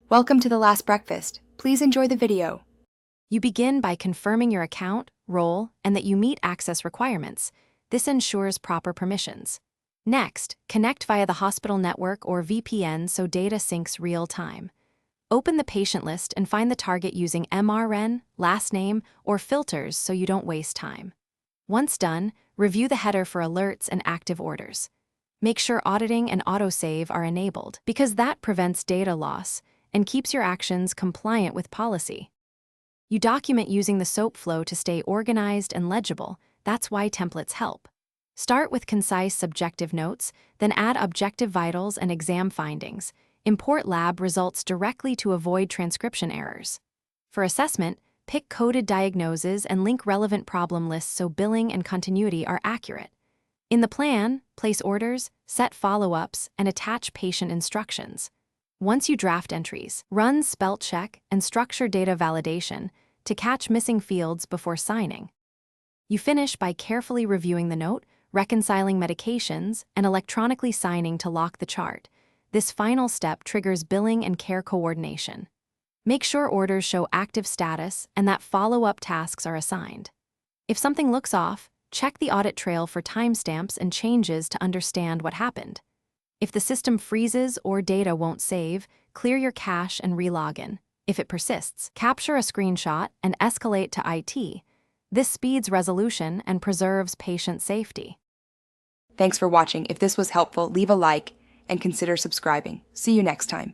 Welcome to the last breakfast. Please enjoy the video. You begin by confirming your account, role, and that you meet access requirements. This ensures proper permissions. Next, connect via the hospital network or VPN so data syncs real-time. Open the patient list and find the target using MRN, last name, or filters so you don't waste time. Once done, review the header for alerts and active orders. Make sure auditing and autosave are enabled because that prevents data loss and keeps your actions compliant with policy. You document using the SOAP flow to stay organized and legible. That's why templates help. Start with concise subjective notes, then add objective vitals and exam findings. Import lab results directly to avoid transcription errors. For assessment, pick coded diagnoses and link relevant problem lists so billing and continuity are accurate. In the plan, place orders, set follow-ups, and attach patient instructions. Once you draft entries, run spell check and structure data validation to catch missing fields before signing. You finish by carefully reviewing the note, reconciling medications, and electronically signing to lock the chart. This final step triggers billing and care coordination. Make sure orders show active status and that follow-up tasks are assigned. If something looks off, check the audit trail for timestamps and changes to understand what happened. If the system freezes or data won't save, clear your cache and re-login. If it persists, capture a screenshot and escalate to IT. This speeds resolution and preserves patient safety. Thanks for watching. If this was helpful, leave a like and consider subscribing. See you next time.